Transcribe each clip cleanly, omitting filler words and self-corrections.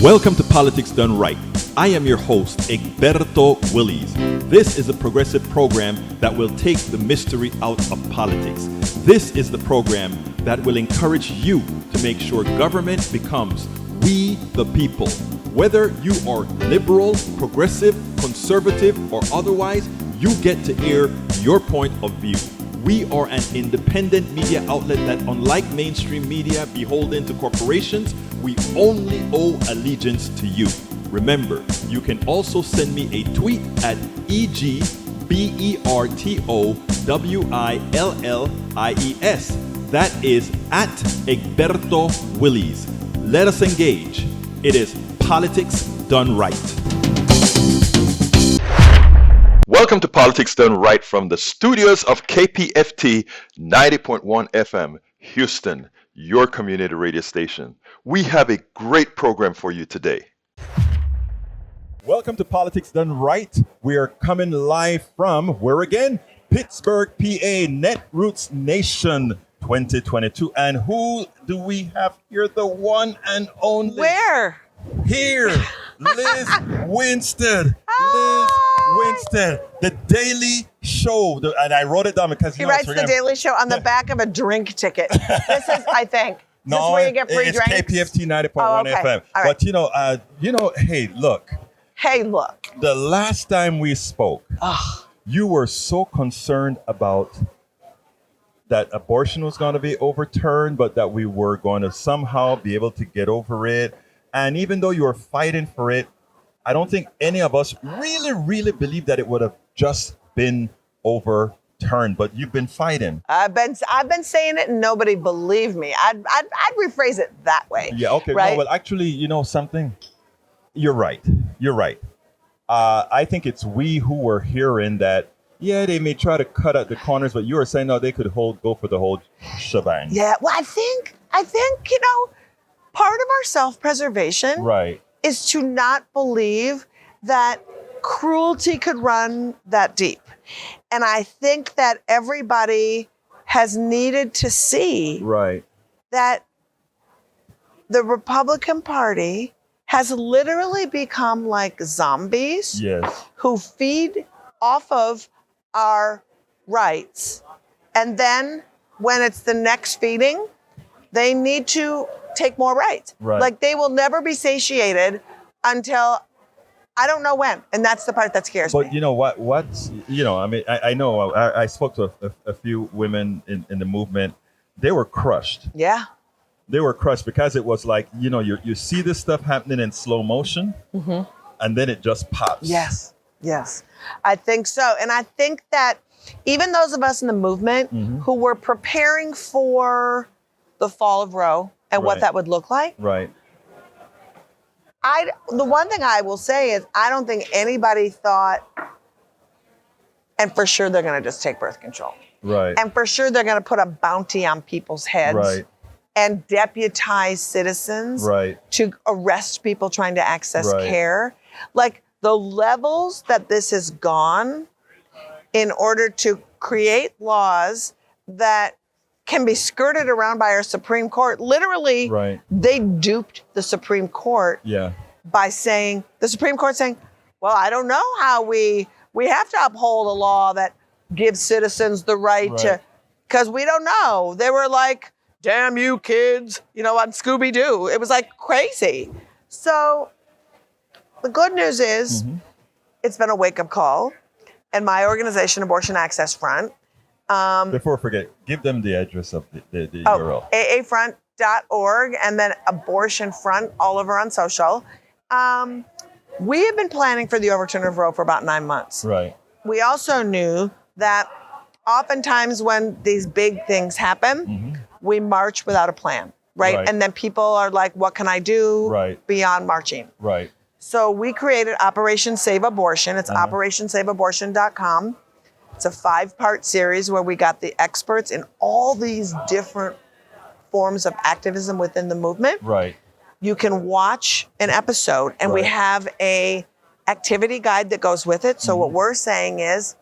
Welcome to Politics Done Right. I am your host, Egberto Willies. This is a progressive program that will take the mystery out of politics. This is the program that will encourage you to make sure government becomes we the people. Whether you are liberal, progressive, conservative, or otherwise, you get to air your point of view. We are an independent media outlet that, unlike mainstream media beholden to corporations, we only owe allegiance to you. Remember, you can also send me a tweet at EGBERTOWILLIES. That is at Egberto Willies. Let us engage. It is Politics Done Right. Welcome to Politics Done Right from the studios of KPFT 90.1 FM, Houston, your community radio station. We have a great program for you today. Welcome to Politics Done Right. We are coming live from, where again? Pittsburgh, PA, Netroots Nation 2022. And who do we have here? The one and only. Where? Here, Liz Winstead. Liz Winstead, The Daily Show. And I wrote it down because he writes The Daily Show on the back of a drink ticket. This is, I think. No, this is where you get free it's drinks? KPFT 90.1 FM. All But hey, look. Hey, look. The last time we spoke, you were so concerned about that abortion was going to be overturned, but that we were going to somehow be able to get over it. And even though you were fighting for it, I don't think any of us really believed that it would have just been overturned. But you've been fighting. I've been saying it and nobody believed me. I'd rephrase it that way. Yeah, okay. Right? No, well, actually, you know something? You're right. I think it's we who were hearing that, yeah, they may try to cut at the corners, but you were saying, no, they could go for the whole shebang. Yeah, well, I think, part of our self-preservation is to not believe that cruelty could run that deep. And I think that everybody has needed to see that the Republican Party has literally become like zombies who feed off of our rights. And then when it's the next feeding, they need to take more rights. Like they will never be satiated until I don't know when. And that's the part that scares me. But you know what, I know I spoke to a few women in the movement. They were crushed. Yeah. They were crushed because it was like, you see this stuff happening in slow motion and then it just pops. Yes. I think so. And I think that even those of us in the movement who were preparing for the fall of Roe and what that would look like. The one thing I will say is I don't think anybody thought, and for sure they're going to just take birth control. And for sure they're going to put a bounty on people's heads and deputize citizens to arrest people trying to access care. Like the levels that this has gone in order to create laws that can be skirted around by our Supreme Court. Literally, they duped the Supreme Court by saying, the Supreme Court saying, well, I don't know how we have to uphold a law that gives citizens the right to, because we don't know. They were like, damn you kids, on Scooby-Doo. It was like crazy. So the good news is it's been a wake-up call. And my organization, Abortion Access Front, before I forget, give them the address of the URL. aafront.org and then Abortion Front all over on social. We have been planning for the overturn of Roe for about 9 months. We also knew that oftentimes when these big things happen, we march without a plan, and then people are like, what can I do beyond marching? So we created Operation Save Abortion. It's operationsaveabortion.com. It's a 5-part series where we got the experts in all these different forms of activism within the movement. You can watch an episode, and we have a activity guide that goes with it. So what we're saying is,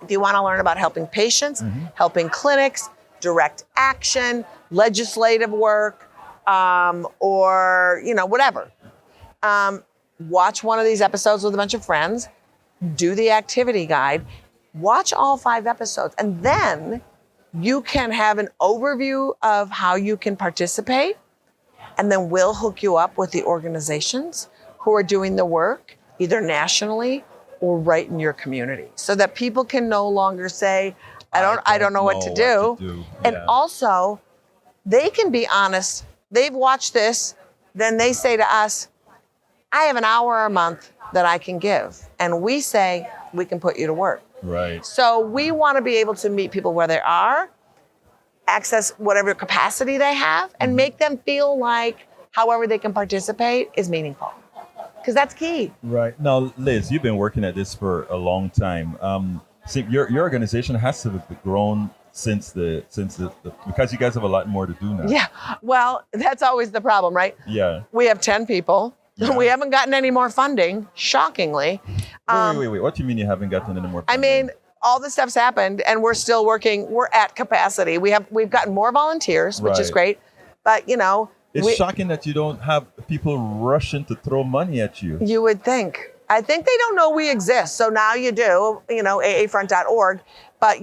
if you want to learn about helping patients, helping clinics, direct action, legislative work, or whatever, Watch one of these episodes with a bunch of friends, do the activity guide, watch all 5 episodes, and then you can have an overview of how you can participate, and then we'll hook you up with the organizations who are doing the work, either nationally or right in your community, so that people can no longer say, I don't know what to do. And also, they can be honest. They've watched this, then they say to us, I have an hour a month that I can give. And we say, we can put you to work. Right. So we want to be able to meet people where they are, access whatever capacity they have, and make them feel like however they can participate is meaningful. Because that's key. Right. Now, Liz, you've been working at this for a long time. See, your organization has to have grown since the because you guys have a lot more to do now. Yeah. Well, that's always the problem, right? Yeah. We have 10 people. Yeah. We haven't gotten any more funding, shockingly. Wait. What do you mean you haven't gotten any more funding? I mean, all this stuff's happened and we're still working. We're at capacity. We've gotten more volunteers, which is great. But, it's shocking that you don't have people rushing to throw money at you. You would think. I think they don't know we exist. So now you do, aafront.org. But,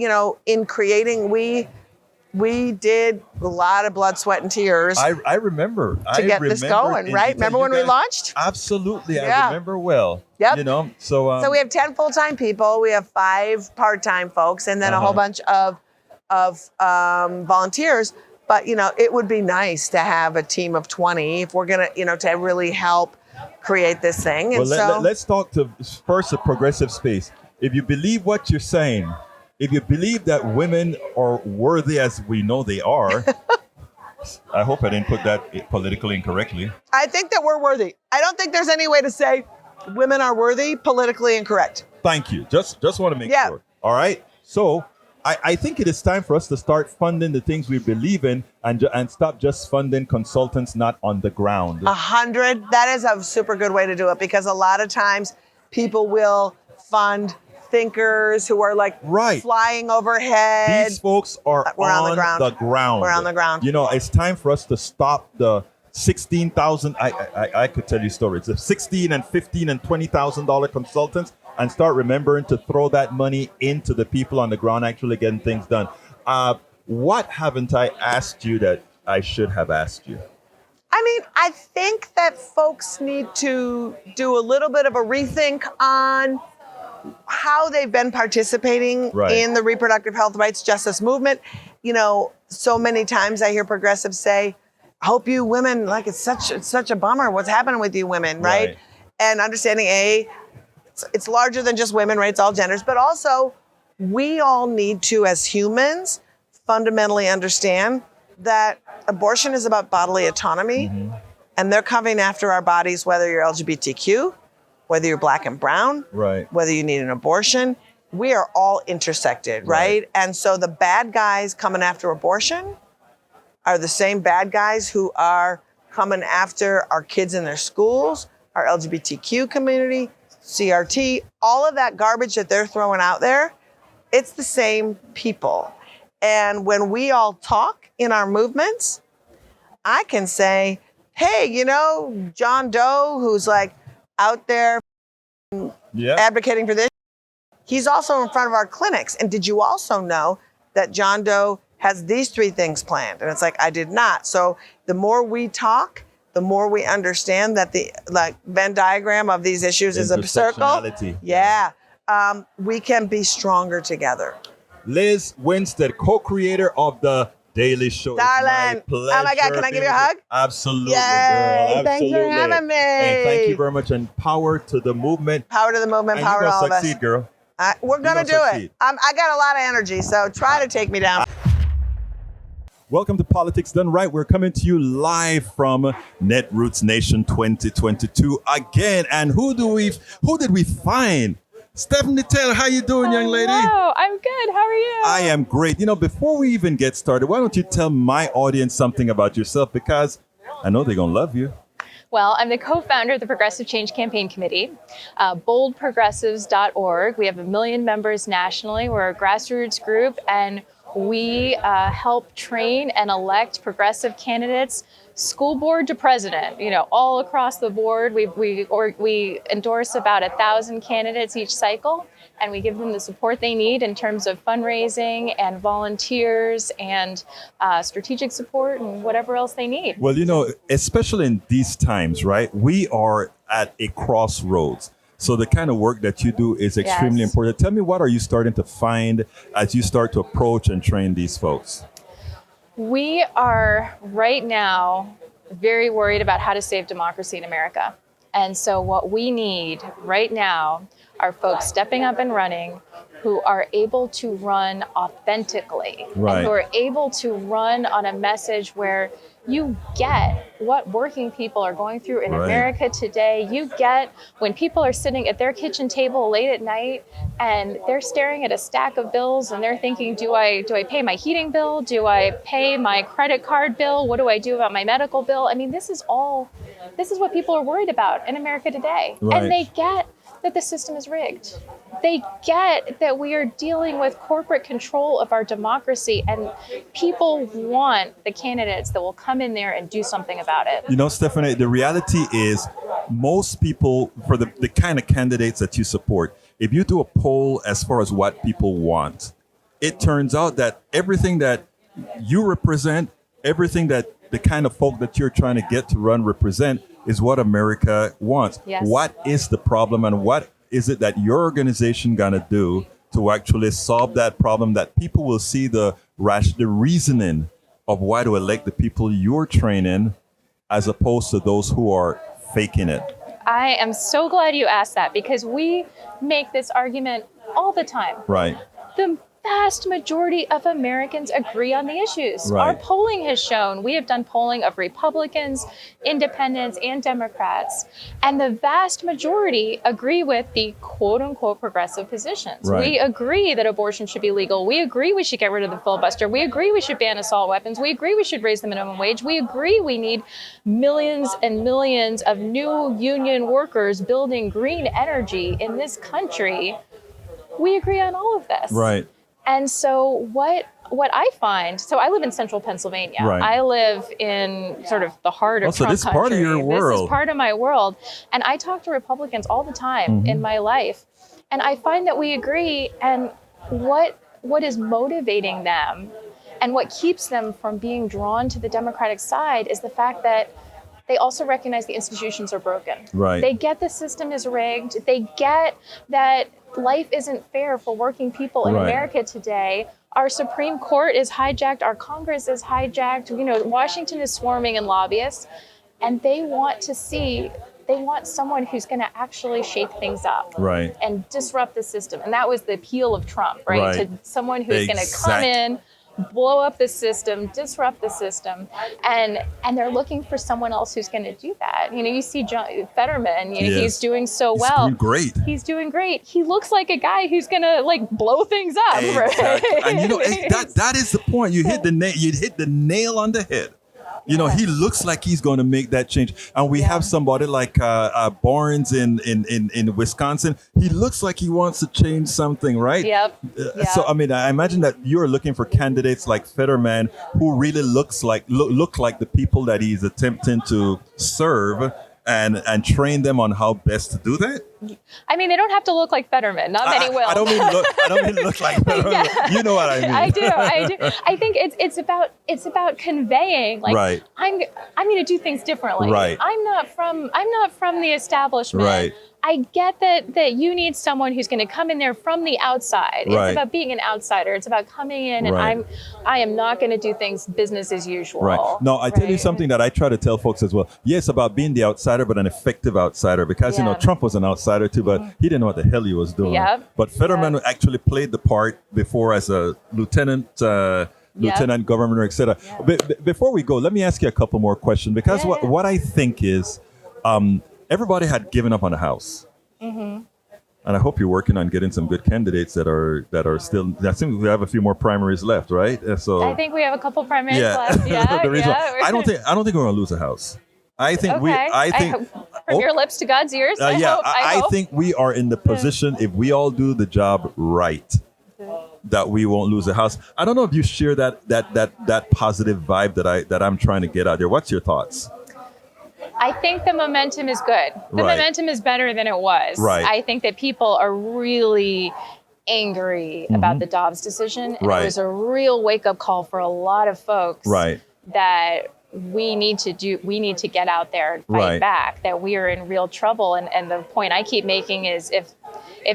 in creating, we did a lot of blood, sweat, and tears. I remember. To get this going, right? Remember when we launched? Absolutely. Yeah. I remember well. Yep. So we have 10 full-time people. We have 5 part-time folks, and then a whole bunch of volunteers. But, it would be nice to have a team of 20 if we're going to, to really help create this thing. And let's talk to first a progressive space. If you believe what you're saying, if you believe that women are worthy as we know they are, I hope I didn't put that politically incorrectly. I think that we're worthy. I don't think there's any way to say women are worthy politically incorrect. Thank you. Just want to make sure. All right. So I think it is time for us to start funding the things we believe in and stop just funding consultants not on the ground. 100. That is a super good way to do it, because a lot of times people will fund thinkers who are like flying overhead. These folks are on the ground. We're on the ground. It's time for us to stop the 16,000. I could tell you stories. The 16 and 15 and $20,000 consultants, and start remembering to throw that money into the people on the ground actually getting things done. What haven't I asked you that I should have asked you? I mean, I think that folks need to do a little bit of a rethink on how they've been participating in the reproductive health rights justice movement. So many times I hear progressives say, I hope you women, like it's such a bummer what's happening with you women, right? And understanding it's larger than just women, right? It's all genders, but also we all need to, as humans, fundamentally understand that abortion is about bodily autonomy, and they're coming after our bodies, whether you're LGBTQ, whether you're black and brown, whether you need an abortion. We are all intersected, right? And so the bad guys coming after abortion are the same bad guys who are coming after our kids in their schools, our LGBTQ community, CRT, all of that garbage that they're throwing out there. It's the same people. And when we all talk in our movements, I can say, hey, John Doe, who's like out there advocating for this, he's also in front of our clinics. And did you also know that John Doe has these 3 things planned? And it's like, I did not. So the more we talk, the more we understand that the Venn diagram of these issues is a circle. We can be stronger together. Liz Winstead, co-creator of The Daily Show. Darling. Oh my God, can I give you a hug? Absolutely, Yay, girl. Absolutely. Thanks for having me. And thank you very much. And power to the movement. Power to the movement, power to all of us. Succeed, girl. We're going to do it. I got a lot of energy, so try to take me down. Welcome to Politics Done Right. We're coming to you live from Netroots Nation 2022 again. And who did we find? Stephanie Taylor, how you doing, young lady? Hello, I'm good. How are you? I am great. Before we even get started, why don't you tell my audience something about yourself? Because I know they're going to love you. Well, I'm the co-founder of the Progressive Change Campaign Committee, boldprogressives.org. We have 1 million members nationally. We're a grassroots group, and We help train and elect progressive candidates, school board to president, all across the board. We endorse about 1,000 candidates each cycle, and we give them the support they need in terms of fundraising and volunteers and strategic support and whatever else they need. Well, especially in these times, right? We are at a crossroads. So the kind of work that you do is extremely important. Tell me, what are you starting to find as you start to approach and train these folks? We are right now very worried about how to save democracy in America. And so what we need right now are folks stepping up and running who are able to run authentically, and who are able to run on a message where you get what working people are going through in America today. You get when people are sitting at their kitchen table late at night and they're staring at a stack of bills and they're thinking, do I pay my heating bill? Do I pay my credit card bill? What do I do about my medical bill? I mean, this is what people are worried about in America today. And they get that the system is rigged. They get that we are dealing with corporate control of our democracy, and people want the candidates that will come in there and do something about it. Stephanie, the reality is most people, for the kind of candidates that you support, if you do a poll as far as what people want, it turns out that everything that you represent, everything that the kind of folk that you're trying to get to run represent is what America wants. Yes. What is the problem, and what is it that your organization gonna do to actually solve that problem, that people will see the reasoning of why to elect the people you're training as opposed to those who are faking it? I am so glad you asked that, because we make this argument all the time. Right. The vast majority of Americans agree on the issues. Right. Our polling has shown, we have done polling of Republicans, independents, and Democrats, and the vast majority agree with the quote unquote progressive positions. Right. We agree that abortion should be legal. We agree we should get rid of the filibuster. We agree we should ban assault weapons. We agree we should raise the minimum wage. We agree we need millions and millions of new union workers building green energy in this country. We agree on all of this. Right. And so what I find, so I live in central Pennsylvania. Right. I live in sort of the heart of Trump this country. part of your world. This is part of my world. And I talk to Republicans all the time in my life. And I find that we agree. And what is motivating them and what keeps them from being drawn to the Democratic side is the fact that they also recognize the institutions are broken. Right. They get the system is rigged. They get that life isn't fair for working people in America today. Our Supreme Court is hijacked. Our Congress is hijacked. Washington is swarming in lobbyists. And they want someone who's going to actually shake things up and disrupt the system. And that was the appeal of Trump, right? To someone who's going to come in, blow up the system, disrupt the system, and they're looking for someone else who's going to do that. You see Fetterman, he's doing so well. He's doing great. He's doing great. He looks like a guy who's going to blow things up, exactly. right? And that is the point. You hit the nail on the head. He looks like he's going to make that change. And we have somebody like Barnes in Wisconsin. He looks like he wants to change something, right? Yep. So, I imagine that you're looking for candidates like Fetterman who really look like the people that he's attempting to serve and train them on how best to do that? They don't have to look like Fetterman. Not many will. I don't mean look like Fetterman. Yeah. You know what I mean. I do. I think it's about conveying I'm going to do things differently. Right. I'm not from the establishment. Right. I get that you need someone who's going to come in there from the outside. It's about being an outsider. It's about coming in, and I am not going to do things business as usual. Right. No, I tell you something that I try to tell folks as well. Yes, about being the outsider, but an effective outsider, because Trump was an outsider too, but he didn't know what the hell he was doing. Yep. But Fetterman actually played the part before as a lieutenant governor, etc. Before we go, let me ask you a couple more questions, because what I think is everybody had given up on the House. And I hope you're working on getting some good candidates that are still. I think we have a few more primaries left, right? So I think we have a couple primaries left. Yeah, I don't think we're going to lose a House. I think from your lips to God's ears. I hope. think we are in the position, if we all do the job right, that we won't lose the House. I don't know if you share that positive vibe that I'm trying to get out there. What's your thoughts? I think the momentum is good. The momentum is better than it was. I think that people are really angry about the Dobbs decision. And it was a real wake-up call for a lot of folks that we need to get out there and fight back, that we are in real trouble. And the point I keep making is if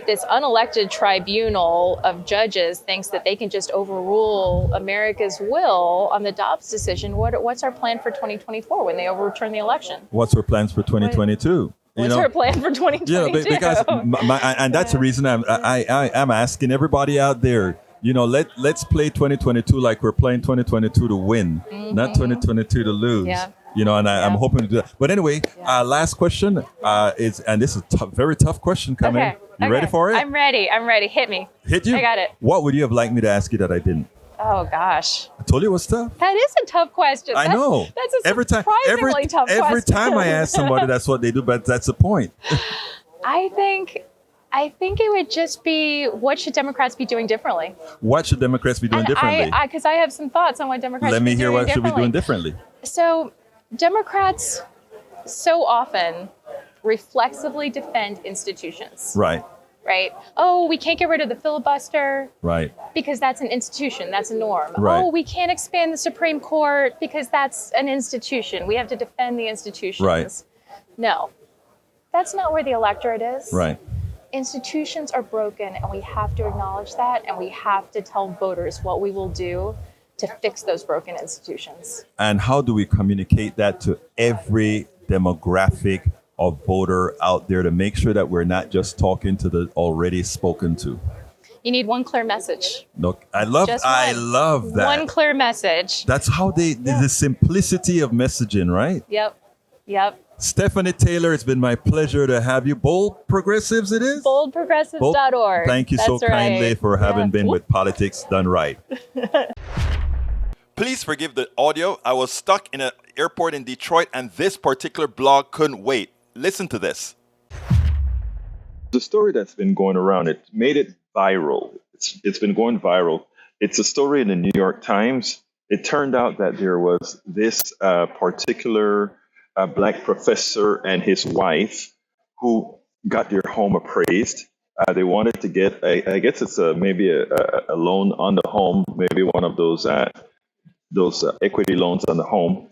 this unelected tribunal of judges thinks that they can just overrule America's will on the Dobbs decision, what's our plan for 2024 when they overturn the election? What's our plans for 2022? What's our plan for 2022? Yeah, because and that's the reason I'm asking everybody out there. Let's play 2022 like we're playing 2022 to win, not 2022 to lose. And I'm hoping to do that. But anyway, last question is, and this is a very tough question coming. Okay. You ready for it? I'm ready. Hit me. Hit you? I got it. What would you have liked me to ask you that I didn't? Oh, gosh. I told you it was tough. That is a tough question. I know. That's a surprisingly tough question. Every time I ask somebody, that's what they do, but that's the point. I think it would just be, what should Democrats be doing differently? What should Democrats be doing differently? Because I have some thoughts on what Democrats should be doing differently. Let me hear what should be doing differently. So Democrats so often reflexively defend institutions. Right? Oh, we can't get rid of the filibuster. Because that's an institution. That's a norm. Oh, we can't expand the Supreme Court because that's an institution. We have to defend the institutions. No, that's not where the electorate is. Institutions are broken, and we have to acknowledge that, and we have to tell voters what we will do to fix those broken institutions. And how do we communicate that to every demographic of voter out there to make sure that we're not just talking to the already spoken to? You need one clear message. Look, I love that. One clear message. That's how the simplicity of messaging, right? Yep. Stephanie Taylor, it's been my pleasure to have you. Bold Progressives it is? BoldProgressives.org. Thank you so kindly for having been with Politics Done Right. Please forgive the audio. I was stuck in an airport in Detroit, and this particular blog couldn't wait. Listen to this. The story that's been going around, it made it viral. It's been going viral. It's a story in the New York Times. It turned out that there was this particular black professor and his wife who got their home appraised. They wanted to get, I guess it's maybe a loan on the home, maybe one of those equity loans on the home,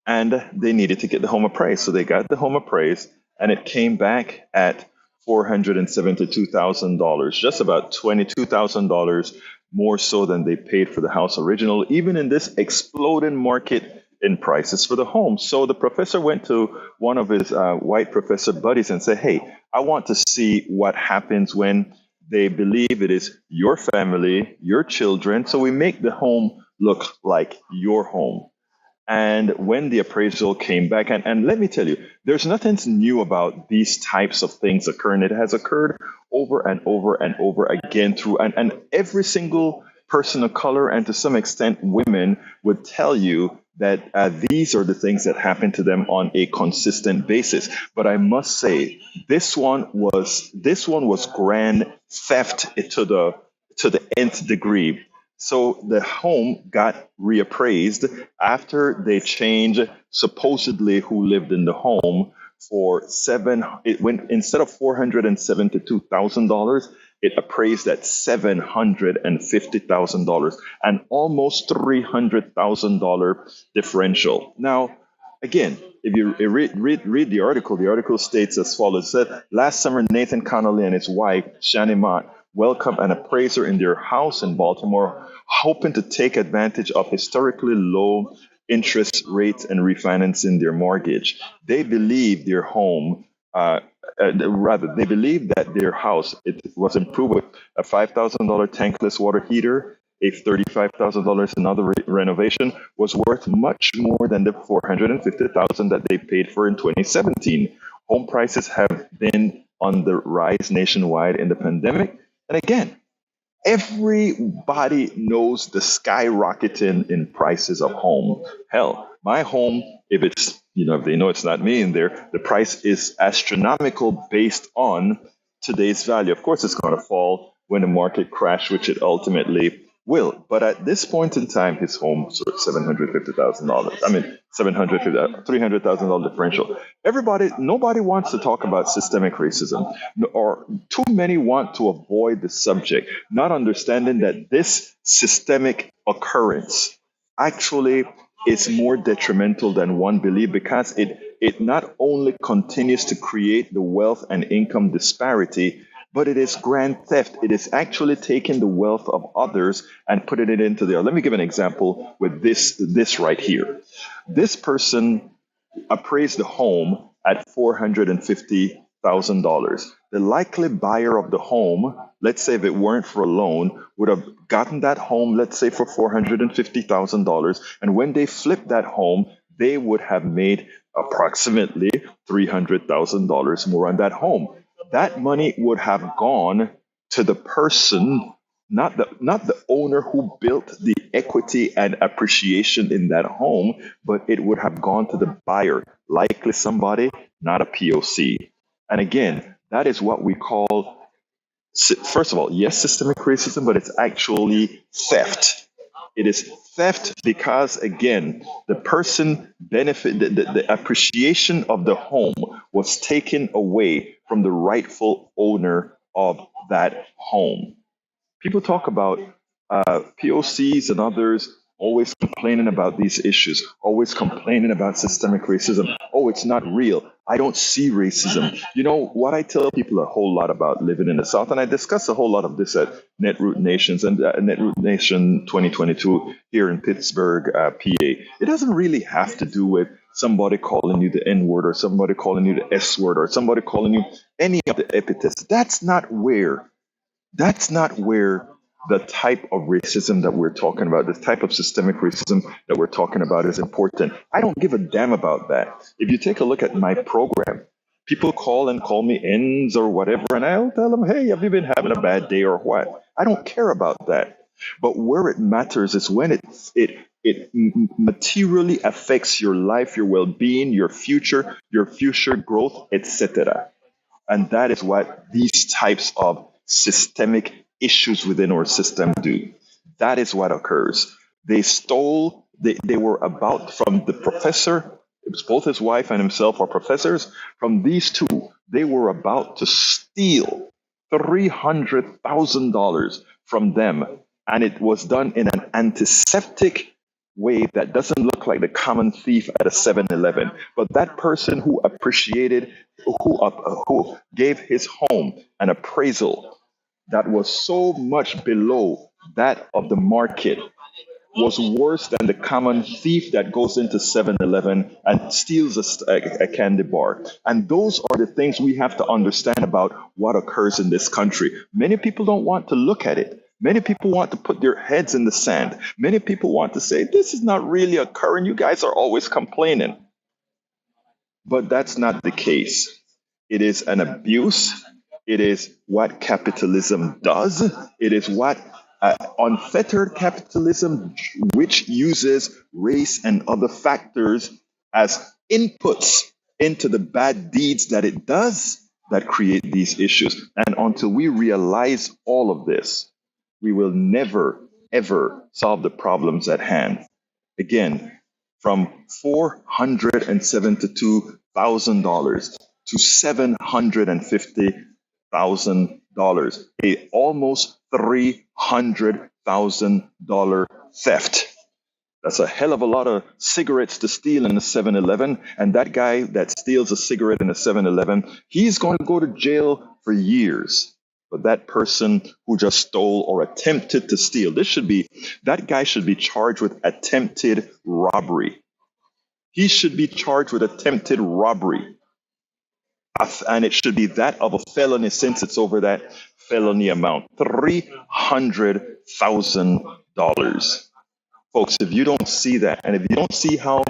and they needed to get the home appraised. So they got the home appraised, and it came back at $472,000, just about $22,000 more so than they paid for the house original, even in this exploding market in prices for the home. So the professor went to one of his white professor buddies and said, hey, I want to see what happens when they believe it is your family, your children. So we make the home look like your home. And when the appraisal came back, and let me tell you, there's nothing new about these types of things occurring. It has occurred over and over and over again through, and every single person of color, and to some extent women, would tell you that these are the things that happen to them on a consistent basis. But I must say, this one was grand theft to the nth degree. So the home got reappraised after they changed supposedly who lived in the home for instead of $472,000, it appraised at $750,000, an almost $300,000 differential. Now, again, if you read the article states as follows. It said, last summer, Nathan Connolly and his wife, Shani Mott, welcomed an appraiser in their house in Baltimore, hoping to take advantage of historically low interest rates and refinancing their mortgage. They believe their home, they believe that their house, it was improved with a $5,000 tankless water heater, a $35,000 another renovation, was worth much more than the $450,000 that they paid for in 2017. Home prices have been on the rise nationwide in the pandemic. And again, everybody knows the skyrocketing in prices of home. Hell, my home, if they know it's not me in there, the price is astronomical based on today's value. Of course, it's going to fall when the market crashed, which it ultimately will. But at this point in time, his home was $750,000. I mean, $300,000 differential. Nobody wants to talk about systemic racism, or too many want to avoid the subject, not understanding that this systemic occurrence actually is more detrimental than one believes, because it not only continues to create the wealth and income disparity, but it is grand theft. It is actually taking the wealth of others and putting it into there. Let me give an example with this right here. This person appraised the home at $450,000. The likely buyer of the home, let's say if it weren't for a loan, would have gotten that home, let's say for $450,000. And when they flipped that home, they would have made approximately $300,000 more on that home. That money would have gone to the person, not the owner who built the equity and appreciation in that home, but it would have gone to the buyer, likely somebody, not a POC. And again, that is what we call, first of all, yes, systemic racism, but it's actually theft. It is theft because, again, the person the appreciation of the home was taken away from the rightful owner of that home. People talk about POCs and others always complaining about these issues, always complaining about systemic racism. Oh, it's not real. I don't see racism. You know what, I tell people a whole lot about living in the South, and I discuss a whole lot of this at Netroots Nations and Netroots Nation 2022 here in Pittsburgh, PA. It doesn't really have to do with somebody calling you the N word, or somebody calling you the S word, or somebody calling you any of the epithets. That's not where the type of racism that we're talking about, the type of systemic racism that we're talking about is important. I don't give a damn about that. If you take a look at my program, people call me N's or whatever, and I'll tell them, hey, have you been having a bad day or what? I don't care about that. But where it matters is when it materially affects your life, your well-being, your future growth, etc. And that is what these types of systemic issues within our system do. That is what occurs. They were about, from the professor, it was both his wife and himself are professors, from these two, they were about to steal $300,000 from them. And it was done in an antiseptic way that doesn't look like the common thief at a 7-Eleven. But that person who appreciated, who gave his home an appraisal that was so much below that of the market, was worse than the common thief that goes into 7-Eleven and steals a candy bar. And those are the things we have to understand about what occurs in this country. Many people don't want to look at it. Many people want to put their heads in the sand. Many people want to say, this is not really occurring. You guys are always complaining. But that's not the case. It is an abuse. It is what capitalism does. It is what unfettered capitalism, which uses race and other factors as inputs into the bad deeds that it does, that create these issues. And until we realize all of this, we will never, ever solve the problems at hand. Again, from $472,000 to $750,000, a almost $300,000 theft. That's a hell of a lot of cigarettes to steal in a 7-Eleven. And that guy that steals a cigarette in a 7-Eleven, he's going to go to jail for years. But that person who just stole or attempted to steal, that guy should be charged with attempted robbery. He should be charged with attempted robbery. And it should be that of a felony, since it's over that felony amount, $300,000. Folks, if you don't see that, and if you don't see how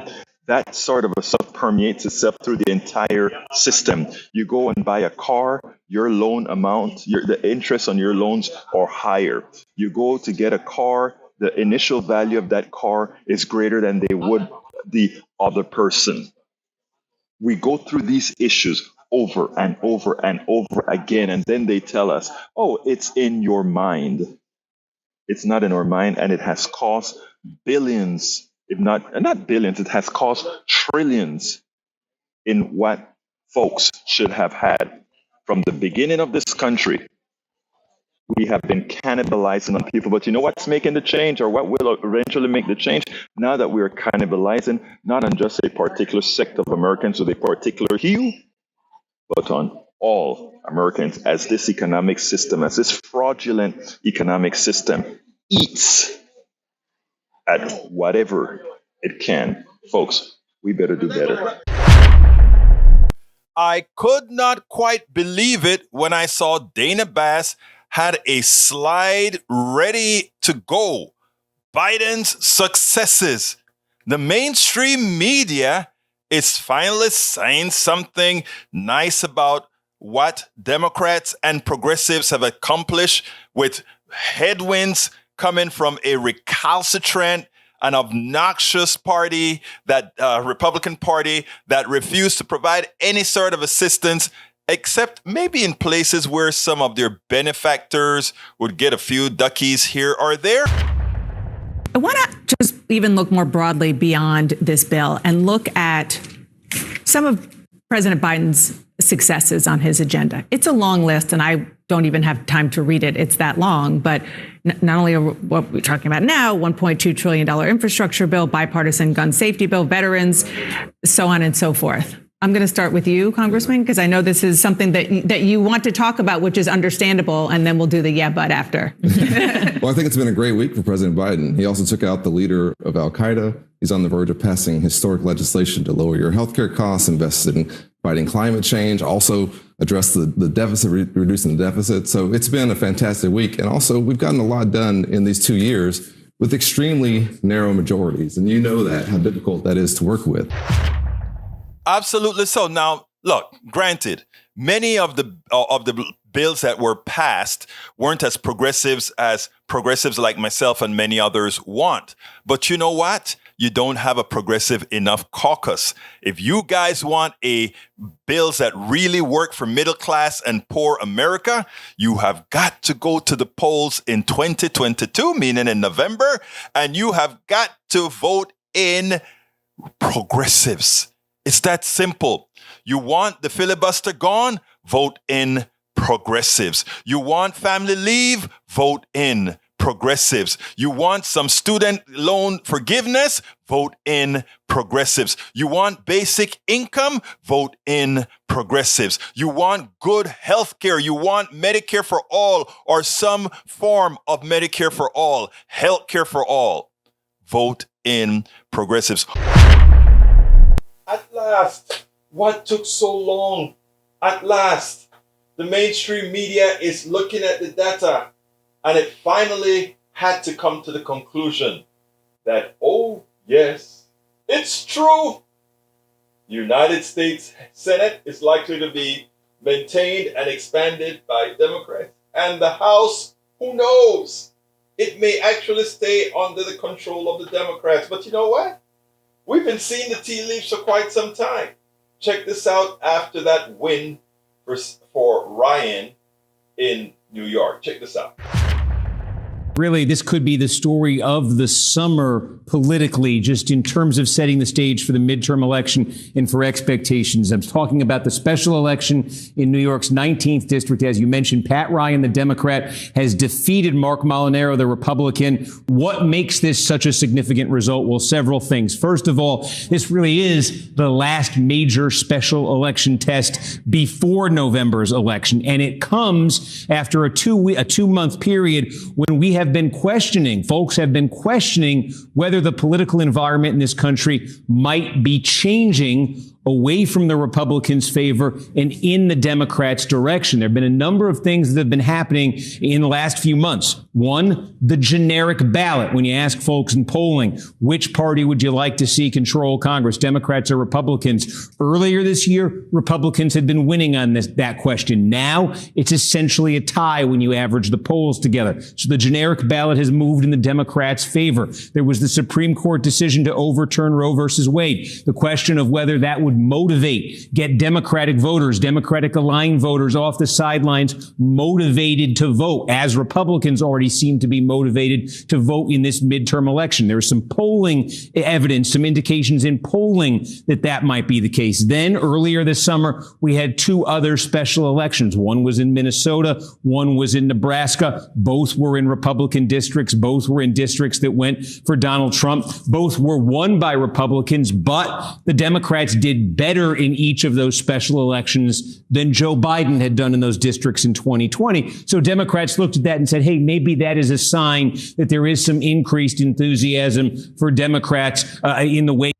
that sort of a stuff permeates itself through the entire system, you go and buy a car, your loan amount, the interest on your loans are higher. You go to get a car, the initial value of that car is greater than they would the other person. We go through these issues. over and over and over again. And then they tell us, oh, it's in your mind. It's not in our mind, and it has cost billions, if not billions, it has cost trillions in what folks should have had from the beginning of this country. We have been cannibalizing on people, but you know what's making the change, or what will eventually make the change? Now that we are cannibalizing not on just a particular sect of Americans with a particular hue, but on all Americans, as this economic system, as this fraudulent economic system eats at whatever it can. Folks, we better do better. I could not quite believe it when I saw Dana Bass had a slide ready to go. Biden's successes. The mainstream media is finally saying something nice about what Democrats and progressives have accomplished, with headwinds coming from a recalcitrant and obnoxious party, that Republican Party, that refused to provide any sort of assistance, except maybe in places where some of their benefactors would get a few duckies here or there. I want to just even look more broadly beyond this bill and look at some of President Biden's successes on his agenda. It's a long list, and I don't even have time to read it. It's that long. But not only are what we're talking about now, $1.2 trillion infrastructure bill, bipartisan gun safety bill, veterans, so on and so forth. I'm going to start with you, Congressman, because I know this is something that you want to talk about, which is understandable, and then we'll do the yeah, but after. Well, I think it's been a great week for President Biden. He also took out the leader of al-Qaeda. He's on the verge of passing historic legislation to lower your healthcare costs, invested in fighting climate change, also address the deficit, reducing the deficit. So it's been a fantastic week. And also, we've gotten a lot done in these 2 years with extremely narrow majorities. And you know that, how difficult that is to work with. Absolutely so. Now, look, granted, many of the bills that were passed weren't as progressives like myself and many others want. But you know what? You don't have a progressive enough caucus. If you guys want bills that really work for middle class and poor America, you have got to go to the polls in 2022, meaning in November, and you have got to vote in progressives. It's that simple. You want the filibuster gone? Vote in progressives. You want family leave? Vote in progressives. You want some student loan forgiveness? Vote in progressives. You want basic income? Vote in progressives. You want good health care? You want Medicare for all, or some form of Medicare for all, health care for all? Vote in progressives. At last, what took so long? At last, the mainstream media is looking at the data, and it finally had to come to the conclusion that, oh, yes, it's true. The United States Senate is likely to be maintained and expanded by Democrats. And the House, who knows? It may actually stay under the control of the Democrats. But you know what? We've been seeing the tea leaves for quite some time. Check this out after that win for Ryan in New York. Check this out. Really, this could be the story of the summer politically, just in terms of setting the stage for the midterm election and for expectations. I'm talking about the special election in New York's 19th district. As you mentioned, Pat Ryan, the Democrat, has defeated Mark Molinaro, the Republican. What makes this such a significant result? Well, several things. First of all, this really is the last major special election test before November's election. And it comes after a two-month period when we have been questioning, folks have been questioning whether the political environment in this country might be changing away from the Republicans' favor and in the Democrats' direction. There have been a number of things that have been happening in the last few months. One, the generic ballot. When you ask folks in polling, which party would you like to see control Congress, Democrats or Republicans? Earlier this year, Republicans had been winning on that question. Now, it's essentially a tie when you average the polls together. So the generic ballot has moved in the Democrats' favor. There was the Supreme Court decision to overturn Roe versus Wade. The question of whether that would would motivate, get Democratic voters, Democratic aligned voters off the sidelines, motivated to vote, as Republicans already seem to be motivated to vote in this midterm election. There was some polling evidence, some indications in polling that might be the case. Then earlier this summer, we had two other special elections. One was in Minnesota, one was in Nebraska. Both were in Republican districts. Both were in districts that went for Donald Trump. Both were won by Republicans, but the Democrats did better in each of those special elections than Joe Biden had done in those districts in 2020. So Democrats looked at that and said, hey, maybe that is a sign that there is some increased enthusiasm for Democrats in the wake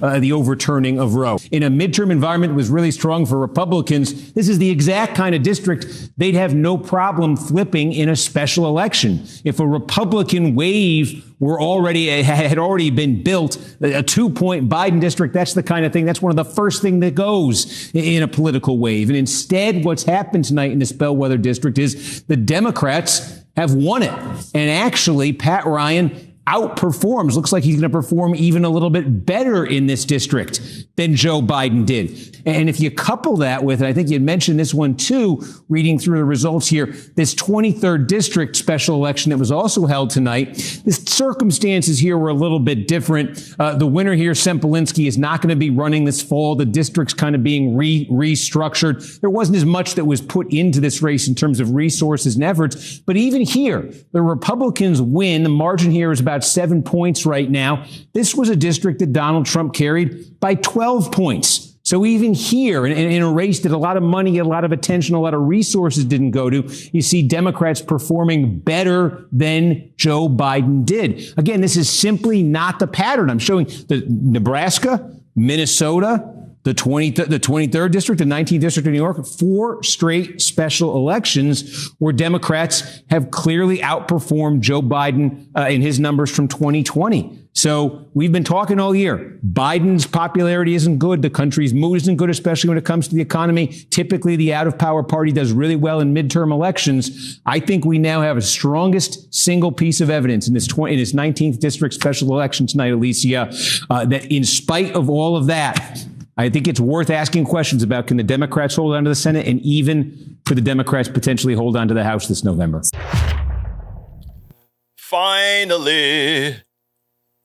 the overturning of Roe. In a midterm environment that was really strong for Republicans, this is the exact kind of district they'd have no problem flipping in a special election. If a Republican wave had already been built, a 2-point Biden district, that's the kind of thing, that's one of the first thing that goes in a political wave. And instead, what's happened tonight in this bellwether district is the Democrats have won it. And actually, Pat Ryan outperforms. Looks like he's going to perform even a little bit better in this district than Joe Biden did. And if you couple that with, and I think you mentioned this one too, reading through the results here, this 23rd district special election that was also held tonight, the circumstances here were a little bit different. The winner here, Sempolinski, is not going to be running this fall. The district's kind of being restructured. There wasn't as much that was put into this race in terms of resources and efforts. But even here, the Republicans win. The margin here is about 7 points right now. This was a district that Donald Trump carried by 12 points. So even here, in a race that a lot of money, a lot of attention, a lot of resources didn't go to, you see Democrats performing better than Joe Biden did. Again, this is simply not the pattern. I'm showing the Nebraska, Minnesota, the 23rd district, the 19th district of New York, 4 straight special elections where Democrats have clearly outperformed Joe Biden in his numbers from 2020. So we've been talking all year. Biden's popularity isn't good. The country's mood isn't good, especially when it comes to the economy. Typically, the out-of-power party does really well in midterm elections. I think we now have a strongest single piece of evidence in this 19th district special election tonight, Alicia, that in spite of all of that, I think it's worth asking questions about, can the Democrats hold on to the Senate, and even for the Democrats potentially hold on to the House this November. Finally,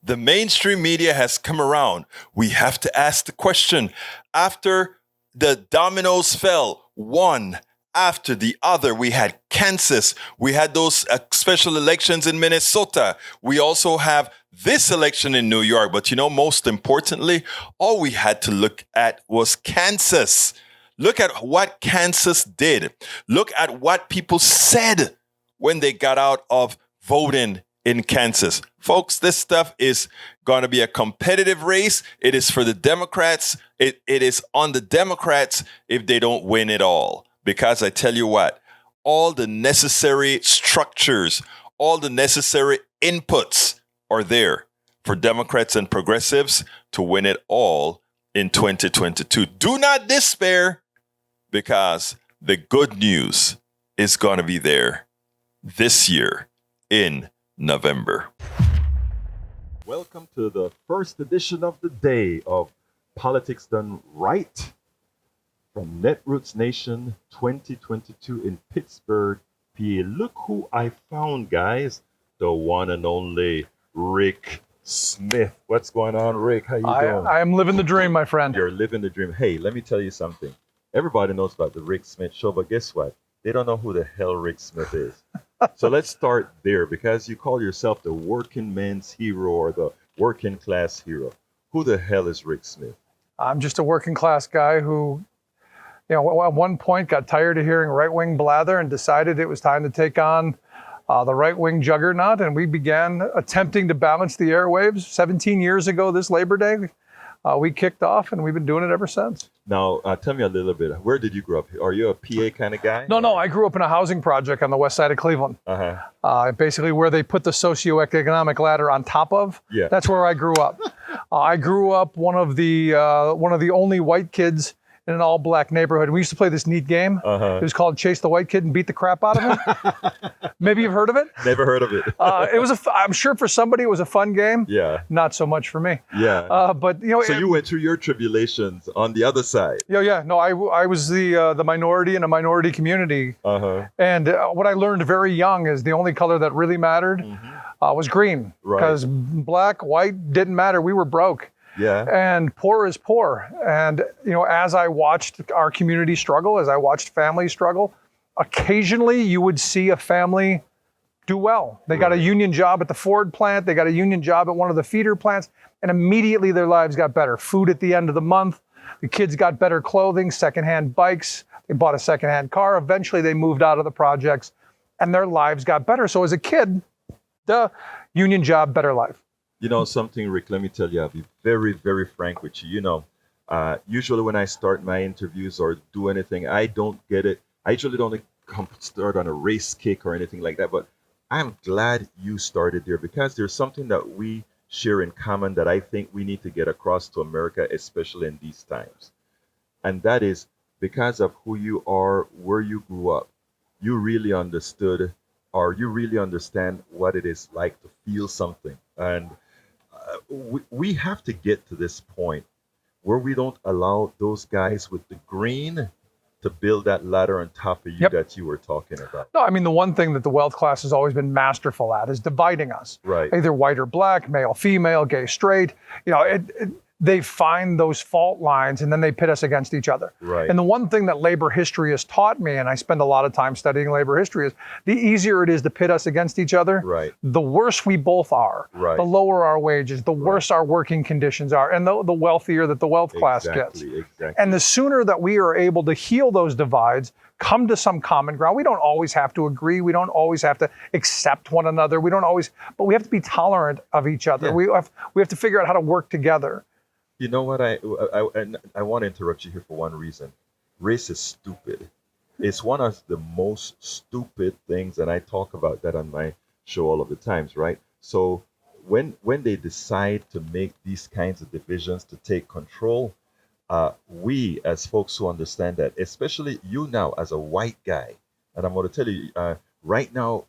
the mainstream media has come around. We have to ask the question. After the dominoes fell, one after the other, we had Kansas. We had those special elections in Minnesota. We also have this election in New York. But most importantly, all we had to look at was Kansas. Look at what Kansas did. Look at what people said when they got out of voting in Kansas. Folks, this stuff is going to be a competitive race. It is for the Democrats. It is on the Democrats if they don't win it all. Because I tell you what, all the necessary structures, all the necessary inputs are there for Democrats and progressives to win it all in 2022. Do not despair, because the good news is going to be there this year in November. Welcome to the first edition of the day of Politics Done Right from Netroots Nation 2022 in Pittsburgh, PA. Look who I found, guys. The one and only Rick Smith. What's going on, Rick? How you doing? I am living the dream, my friend. You're living the dream. Hey, let me tell you something. Everybody knows about the Rick Smith Show, but guess what? They don't know who the hell Rick Smith is. So let's start there, because you call yourself the working man's hero or the working class hero. Who the hell is Rick Smith? I'm just a working class guy who, at one point got tired of hearing right-wing blather and decided it was time to take on the right-wing juggernaut. And we began attempting to balance the airwaves 17 years ago this Labor Day. We kicked off, and we've been doing it ever since. Now, tell me a little bit. Where did you grow up? Are you a PA kind of guy? No. I grew up in a housing project on the west side of Cleveland. Basically where they put the socioeconomic ladder on top of. Yeah. That's where I grew up. I grew up one of the only white kids in an all-black neighborhood. We used to play this neat game. It was called Chase the White Kid and Beat the Crap Out of him. Maybe you've heard of it? Never heard of it. I'm sure for somebody it was a fun game. Yeah. Not so much for me. Yeah. But So you went through your tribulations on the other side. Yeah. No, I was the minority in a minority community. And what I learned very young is the only color that really mattered was green. Right. Because black, white didn't matter. We were broke. Yeah. And poor is poor. And as I watched our community struggle, as I watched families struggle, occasionally you would see a family do well. They got a union job at the Ford plant. They got a union job at one of the feeder plants. And immediately their lives got better. Food at the end of the month. The kids got better clothing, secondhand bikes. They bought a secondhand car. Eventually they moved out of the projects and their lives got better. So as a kid, union job, better life. You know something, Rick, let me tell you, I'll be very, very frank with you. Usually when I start my interviews or do anything, I don't get it. I usually don't start on a race kick or anything like that. But I'm glad you started there because there's something that we share in common that I think we need to get across to America, especially in these times. And that is because of who you are, where you grew up, you really understood or you really understand what it is like to feel something. And we have to get to this point where we don't allow those guys with the green to build that ladder on top of you that you were talking about. No, I mean, the one thing that the wealth class has always been masterful at is dividing us. Right. Either white or black, male, female, gay, straight. They find those fault lines and then they pit us against each other. Right. And the one thing that labor history has taught me, and I spend a lot of time studying labor history, is the easier it is to pit us against each other, the worse we both are. Right. The lower our wages, the worse our working conditions are, and the wealthier that the wealth class gets. Exactly. And the sooner that we are able to heal those divides, come to some common ground. We don't always have to agree. We don't always have to accept one another. But we have to be tolerant of each other. Yeah. We have to figure out how to work together. You know what? I want to interrupt you here for one reason. Race is stupid. It's one of the most stupid things, and I talk about that on my show all of the times, right? So when they decide to make these kinds of divisions to take control, we as folks who understand that, especially you now as a white guy, and I'm going to tell you right now,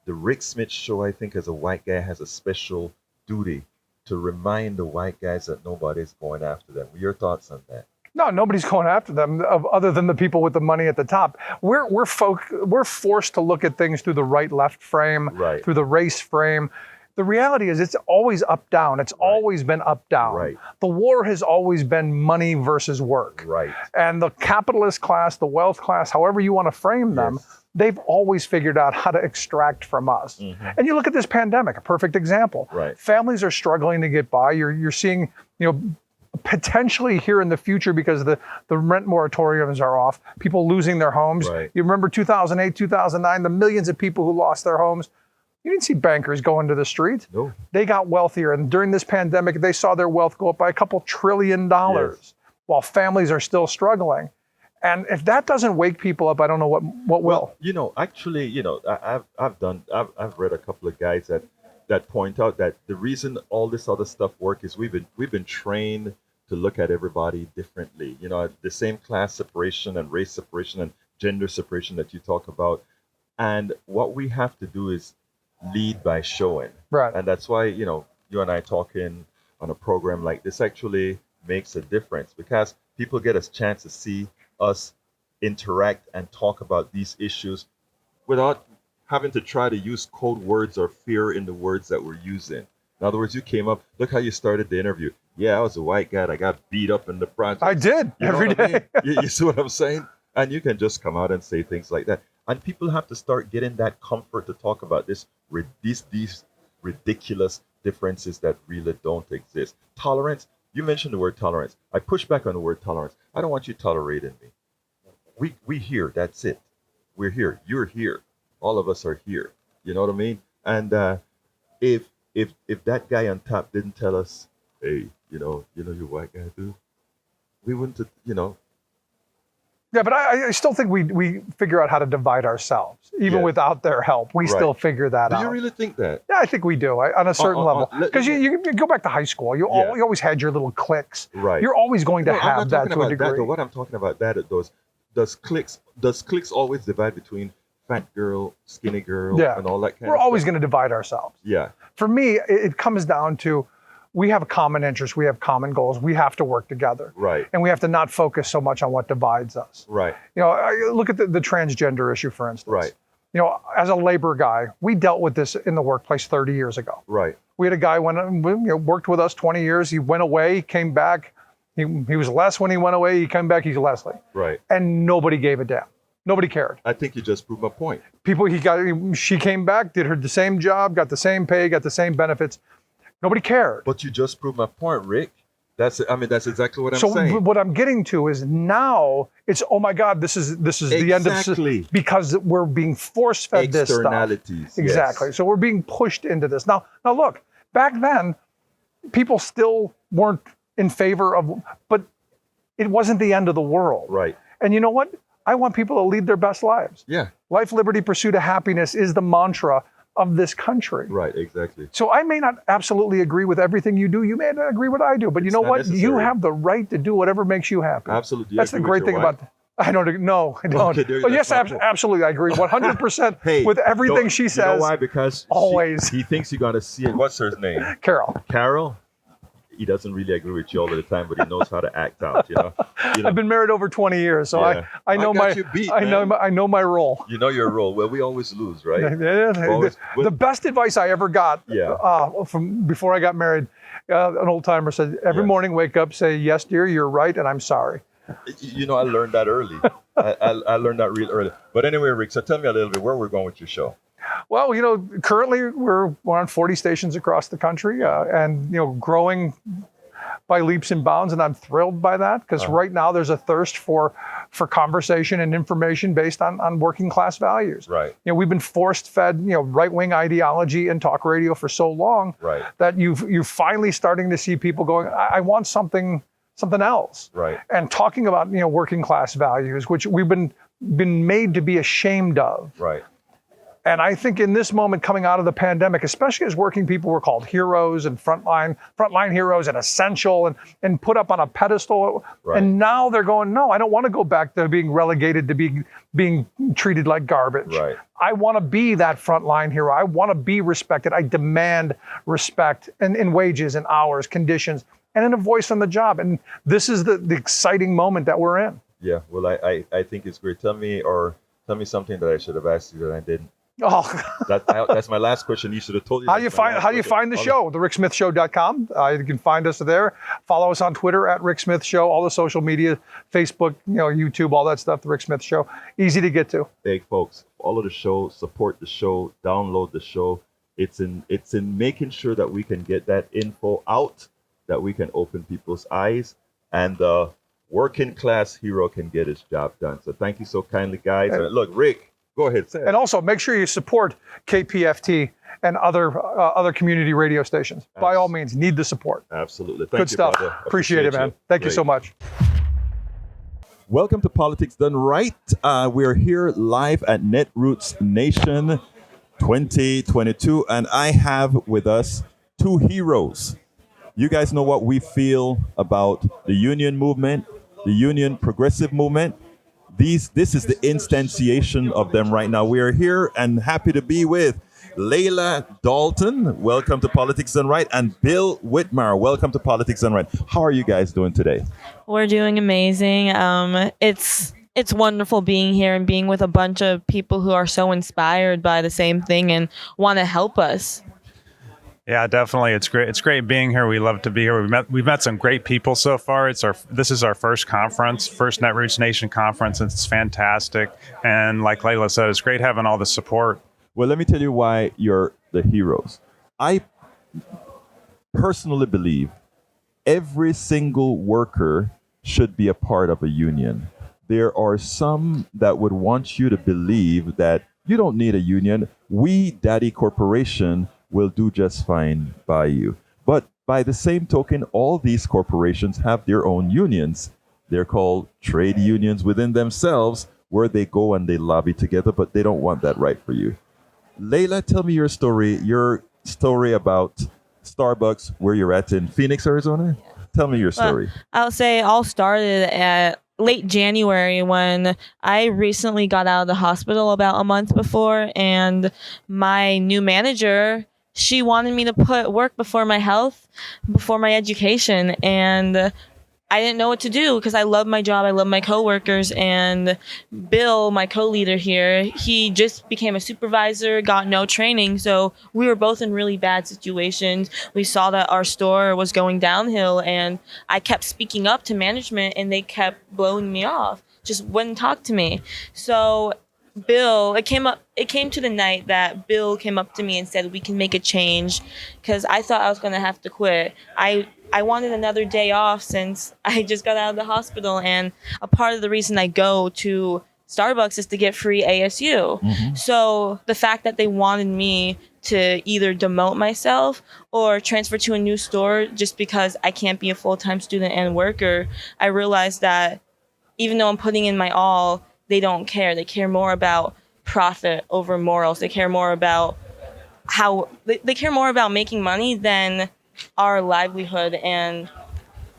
the Rick Smith show, I think, as a white guy, has a special duty to remind the white guys that nobody's going after them. Your thoughts on that? No, nobody's going after them other than the people with the money at the top. We're forced to look at things through the right-left frame, through the race frame. The reality is it's always up-down. It's always been up-down. Right. The war has always been money versus work. Right. And the capitalist class, the wealth class, however you want to frame them, they've always figured out how to extract from us. And you look at this pandemic, a perfect example. Right. Families are struggling to get by. You're seeing, potentially here in the future, because the rent moratoriums are off, people losing their homes. Right. You remember 2008, 2009, the millions of people who lost their homes. You didn't see bankers going to the street. No. They got wealthier. And during this pandemic, they saw their wealth go up by $2 trillion while families are still struggling. And if that doesn't wake people up, I don't know what will. Actually, I've read a couple of guys that point out that the reason all this other stuff works is we've been trained to look at everybody differently. The same class separation and race separation and gender separation that you talk about. And what we have to do is lead by showing. Right. And that's why, you and I talking on a program like this actually makes a difference, because people get a chance to see us interact and talk about these issues without having to try to use code words or fear in the words that we're using. In other words, you came up, look how you started the interview. Yeah, I was a white guy. I got beat up in the project. I did, every day. You see what I'm saying? And you can just come out and say things like that. And people have to start getting that comfort to talk about these ridiculous differences that really don't exist. Tolerance. You mentioned the word tolerance. I push back on the word tolerance. I don't want you tolerating me. We here. That's it. We're here. You're here. All of us are here. You know what I mean? And if that guy on top didn't tell us, hey, you white guy dude, we wouldn't, Yeah, but I still think we figure out how to divide ourselves, even without their help. We still figure that out. Do you really think that? Yeah, I think we do, on a certain level. Because you go back to high school, you always had your little cliques. Right. You're always going to have that to a degree. What I'm talking about, does cliques always divide between fat girl, skinny girl, Yeah. and all that kind We're of always stuff. going to divide ourselves. Yeah, For me, it comes down to we have a common interest, we have common goals, we have to work together. right, And we have to not focus so much on what divides us. right, Look at the transgender issue, for instance. right, As a labor guy, we dealt with this in the workplace 30 years ago. right, We had a guy worked with us 20 years. He went away, came back. He was less when he went away. He came back, he's Leslie. right. And nobody gave a damn. Nobody cared. I think you just proved my point. She came back, did the same job, got the same pay, got the same benefits. Nobody cared. But you just proved my point, Rick. That's exactly what I'm So saying. what I'm getting to is now it's, oh my God, this is the end of, because we're being force fed this stuff. Externalities. Exactly. Yes. So we're being pushed into this. Now look, back then, people still weren't in favor of, but it wasn't the end of the world. Right. And you know what? I want people to lead their best lives. Yeah. Life, liberty, pursuit of happiness is the mantra of this country. Right. Exactly. So I may not absolutely agree with everything you do. You may not agree with what I do, but you know not what? necessary. You have the right to do whatever makes you happy. Absolutely. That's the great thing about. I don't. No, I don't. Okay, Oh, yes, absolutely. I agree 100% Hey, with everything she says. You know why? Because always. he thinks you're gonna see it. What's her name? Carol. Carol. He doesn't really agree with you all of the time, but he knows how to act out. I've been married over 20 years, so Yeah. I know I got you beat, man. I know my role. You know your role. Well, we always lose, right? Yeah, the best advice I ever got Yeah. from before I got married, an old timer said, every Yeah. morning wake up, say, yes, dear, you're right, and I'm sorry. I learned that early. I learned that real early. But anyway, Rick, so tell me a little bit where we're going with your show. Well, currently we're on 40 stations across the country, and growing by leaps and bounds, and I'm thrilled by that because right now there's a thirst for conversation and information based on working class values. Right. We've been force fed right-wing ideology and talk radio for so long Right. that you're finally starting to see people going, I want something else. Right. And talking about working class values, which we've been made to be ashamed of. Right. And I think in this moment coming out of the pandemic, especially as working people were called heroes and frontline heroes and essential and put up on a pedestal. Right. And now they're going, no, I don't want to go back to being relegated to being treated like garbage. Right. I want to be that frontline hero. I want to be respected. I demand respect in wages and hours, conditions, and in a voice on the job. And this is the exciting moment that we're in. Yeah. Well, I think it's great. Tell me something that I should have asked you that I didn't. Oh, That's my last question. You should have told you. How do you find the show? TheRickSmithShow.com. You can find us there. Follow us on Twitter at Rick Smith Show. All the social media, Facebook, YouTube, all that stuff. The Rick Smith Show. Easy to get to. Hey, folks, follow the show, support the show, download the show. It's in making sure that we can get that info out, that we can open people's eyes, and the working class hero can get his job done. So thank you so kindly, guys. Look, Rick. Go ahead. Say it. And also, make sure you support KPFT and other community radio stations. By all means, need the support. Absolutely. Good stuff. Brother. Appreciate it, man. Thank you so much. Welcome to Politics Done Right. We're here live at Netroots Nation 2022, and I have with us two heroes. You guys know what we feel about the union movement, the union progressive movement. This is the instantiation of them right now. We are here and happy to be with Layla Dalton. Welcome to Politics Done Right. And Bill Whitmire. Welcome to Politics Done Right. How are you guys doing today? We're doing amazing. It's wonderful being here and being with a bunch of people who are so inspired by the same thing and want to help us. Yeah, definitely. It's great. It's great being here. We love to be here. We've met some great people so far. This is our first conference, first Netroots Nation conference, and it's fantastic. And like Layla said, it's great having all the support. Well, let me tell you why you're the heroes. I personally believe every single worker should be a part of a union. There are some that would want you to believe that you don't need a union. We, Daddy Corporation, will do just fine by you. But by the same token, all these corporations have their own unions. They're called trade unions within themselves, where they go and they lobby together, but they don't want that right for you. Layla, tell me your story about Starbucks, where you're at in Phoenix, Arizona. Tell me your story. I'll say all started at late January when I recently got out of the hospital about a month before, and my new manager, she wanted me to put work before my health, before my education, and I didn't know what to do because I love my job, I love my coworkers, and Bill, my co-leader here, he just became a supervisor, got no training, so we were both in really bad situations. We saw that our store was going downhill, and I kept speaking up to management, and they kept blowing me off, just wouldn't talk to me. So Bill, it came to the night that Bill came up to me and said, we can make a change, because I thought I was going to have to quit. I wanted another day off since I just got out of the hospital, and a part of the reason I go to Starbucks is to get free ASU. Mm-hmm. So the fact that they wanted me to either demote myself or transfer to a new store just because I can't be a full-time student and worker, I realized that even though I'm putting in my all, they don't care. They care more about profit over morals. They care more about they care more about making money than our livelihood, and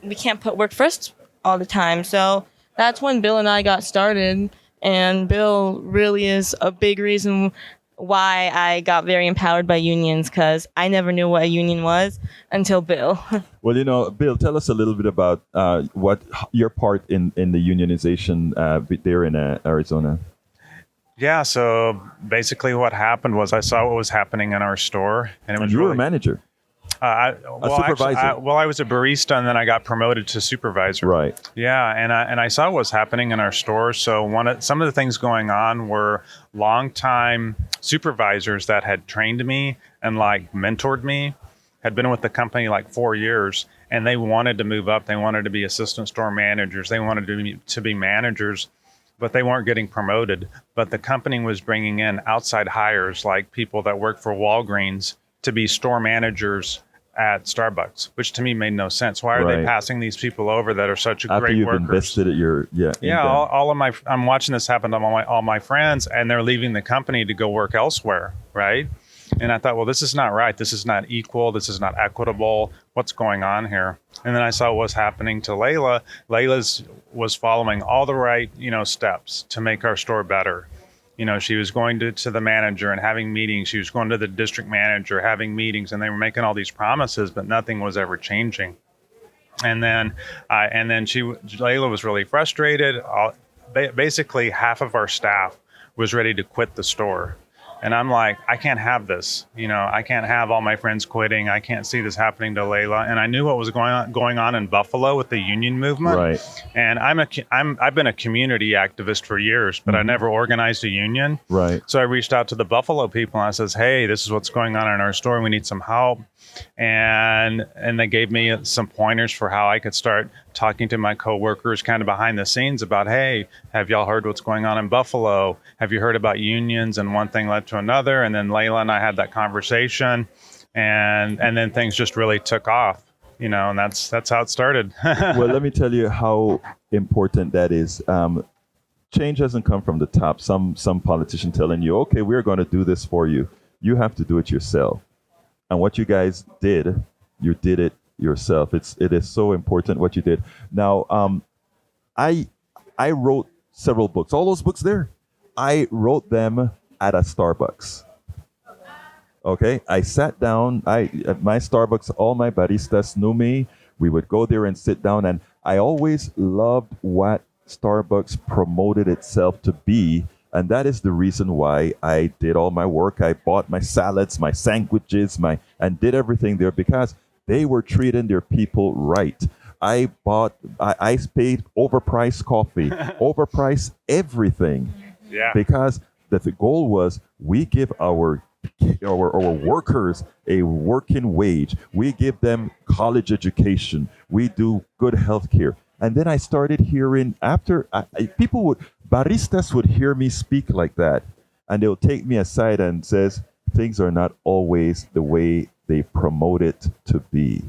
we can't put work first all the time. So that's when Bill and I got started, and Bill really is a big reason why I got very empowered by unions, because I never knew what a union was until Bill. Well, Bill, tell us a little bit about what your part in the unionization there in Arizona. Yeah, so basically what happened was I saw what was happening in our store, and it was you were really, a manager. a supervisor. Actually, I was a barista, and then I got promoted to supervisor. Right. Yeah, and I saw what was happening in our store. So some of the things going on were longtime supervisors that had trained me and mentored me, had been with the company 4 years, and they wanted to move up. They wanted to be assistant store managers. They wanted to be managers, but they weren't getting promoted. But the company was bringing in outside hires, like people that work for Walgreens, to be store managers at Starbucks, which to me made no sense. Why are they passing these people over that are such After great you've workers? invested at All of I'm watching this happen to all my friends, and they're leaving the company to go work elsewhere, right? And I thought, well, this is not right. This is not equal. This is not equitable. What's going on here? And then I saw what was happening to Layla. Layla's was following all the right, steps to make our store better. She was going to the manager and having meetings. She was going to the district manager, having meetings, and they were making all these promises, but nothing was ever changing. And then Layla was really frustrated. Basically, half of our staff was ready to quit the store. And I'm like, I can't have this. I can't have all my friends quitting. I can't see this happening to Layla. And I knew what was going on in Buffalo with the union movement. Right. And I've been a community activist for years, but I never organized a union. Right. So I reached out to the Buffalo people and I says, hey, this is what's going on in our store. We need some help. And they gave me some pointers for how I could start talking to my coworkers kind of behind the scenes about, hey, have y'all heard what's going on in Buffalo? Have you heard about unions? And one thing led to another. And then Layla and I had that conversation, and then things just really took off, and that's how it started. Well, let me tell you how important that is. Change doesn't come from the top. Some politician telling you, okay, we're going to do this for you. You have to do it yourself. And what you guys did, you did it yourself. It is so important what you did. Now, I wrote several books. All those books there, I wrote them at a Starbucks. Okay, I sat down. At my Starbucks, all my baristas knew me. We would go there and sit down, and I always loved what Starbucks promoted itself to be. And that is the reason why I did all my work. I bought my salads, my sandwiches, and did everything there because they were treating their people right. I paid overpriced coffee, overpriced everything. Yeah. Because the goal was we give our workers a working wage. We give them college education. We do good health care. And then I started hearing baristas would hear me speak like that, and they'll take me aside and says, things are not always the way they promote it to be.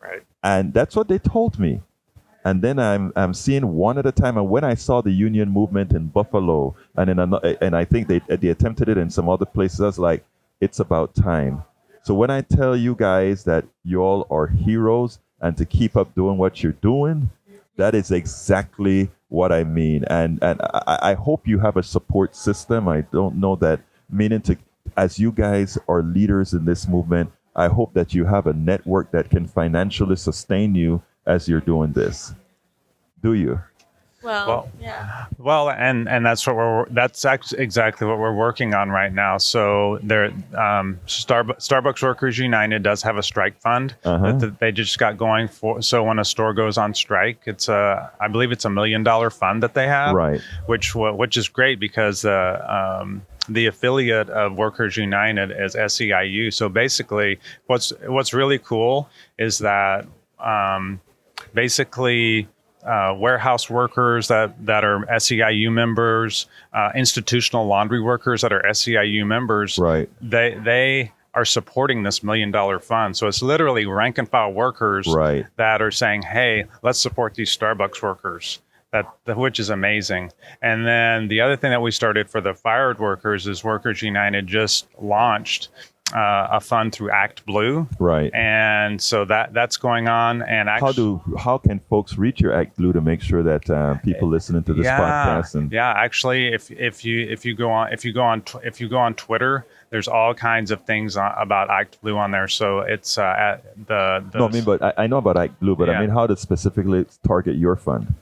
Right. And that's what they told me. And then I'm seeing one at a time. And when I saw the union movement in Buffalo, and I think they attempted it in some other places, I was like, it's about time. So when I tell you guys that you all are heroes and to keep up doing what you're doing, That is exactly what I mean. And I hope you have a support system. I don't know that, meaning to, as you guys are leaders in this movement, I hope that you have a network that can financially sustain you as you're doing this. Do you? Well, yeah. Well, and that's actually exactly what we're working on right now. So there, Starbucks Workers United does have a strike fund that they just got going for. So when a store goes on strike, I believe it's $1 million fund that they have, Right? Which is great because the affiliate of Workers United is SEIU. So basically, what's really cool is that basically. Warehouse workers that are SEIU members, institutional laundry workers that are SEIU members, Right. They are supporting this $1 million fund. So it's literally rank and file workers Right. that are saying, hey, let's support these Starbucks workers, which is amazing. And then the other thing that we started for the fired workers is Workers United just launched a fund through Act Blue, Right. and so that's going on. And How can folks reach your Act Blue to make sure that people listening to this podcast and actually, if you go on Twitter, there's all kinds of things about Act Blue on there. So it's at the no, I mean, but I know about Act Blue, but I mean, how to specifically target your fund?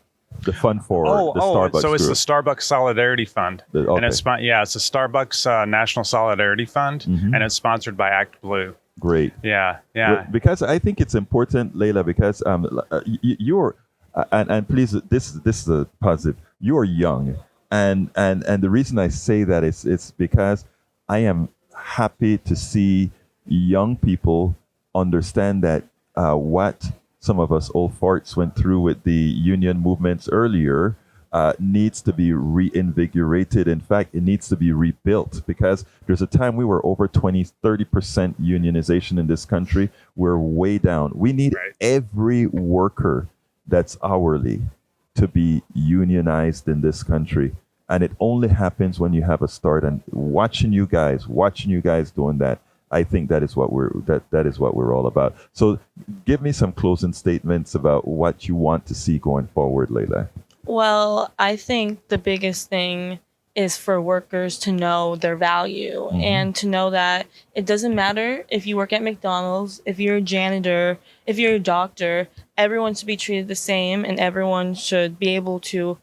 The fund for the Starbucks so it's group. the Starbucks Solidarity Fund, Okay. and it's the Starbucks National Solidarity Fund, and it's sponsored by Act Blue. Great. Yeah. Because I think it's important, Layla, because you're and please, this is a positive. You are young, and the reason I say that is it's because I am happy to see young people understand that what some of us old farts went through with the union movements earlier needs to be reinvigorated. In fact, it needs to be rebuilt because there's a time we were over 30% unionization in this country. We're way down. We need every worker that's hourly to be unionized in this country. And it only happens when you have a start. And watching you guys doing that, I think that is what we're all about. So give me some closing statements about what you want to see going forward, Layla. Well, I think the biggest thing is for workers to know their value and to know that it doesn't matter if you work at McDonald's, if you're a janitor, if you're a doctor, everyone should be treated the same and everyone should be able to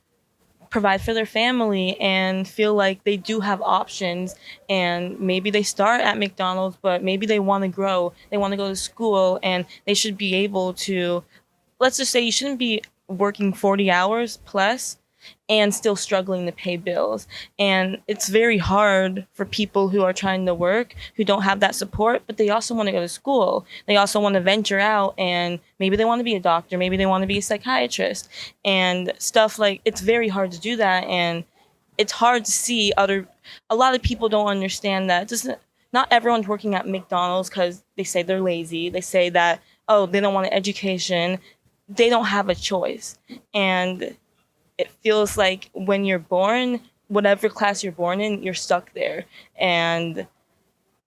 provide for their family and feel like they do have options. And maybe they start at McDonald's, but maybe they want to grow. They want to go to school and they should be able to, let's just say you shouldn't be working 40 hours plus and still struggling to pay bills. And it's very hard for people who are trying to work, who don't have that support, but they also want to go to school. They also want to venture out and maybe they want to be a doctor, maybe they want to be a psychiatrist and stuff like, it's very hard to do that. And it's hard to see a lot of people don't understand that not everyone's working at McDonald's because they say they're lazy. They say that, oh, they don't want an education. They don't have a choice. And it feels like when you're born, whatever class you're born in, you're stuck there. And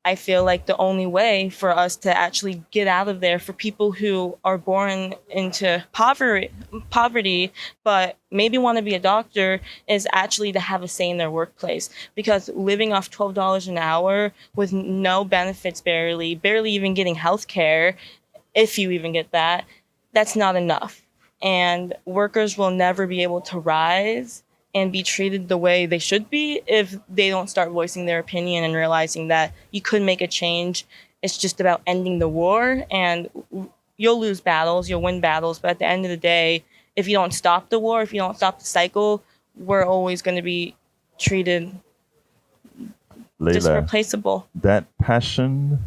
I feel like the only way for us to actually get out of there, for people who are born into poverty, but maybe want to be a doctor, is actually to have a say in their workplace. Because living off $12 an hour with no benefits, barely even getting health care, if you even get that, that's not enough. And workers will never be able to rise and be treated the way they should be if they don't start voicing their opinion and realizing that you could make a change. It's just about ending the war, and you'll lose battles, you'll win battles, but at the end of the day, if you don't stop the war, if you don't stop the cycle, we're always going to be treated just replaceable. That passion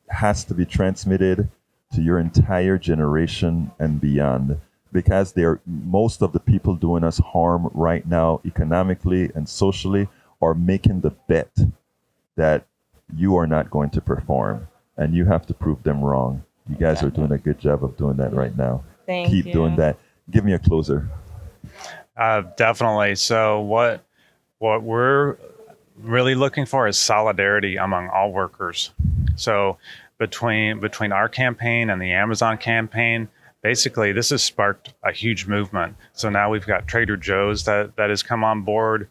has to be transmitted to your entire generation and beyond. Because most of the people doing us harm right now, economically and socially, are making the bet that you are not going to perform, and you have to prove them wrong. You guys are doing a good job of doing that right now. Keep doing that. Give me a closer. Definitely. So what we're really looking for is solidarity among all workers. So between our campaign and the Amazon campaign, basically this has sparked a huge movement. So now we've got Trader Joe's that has come on board.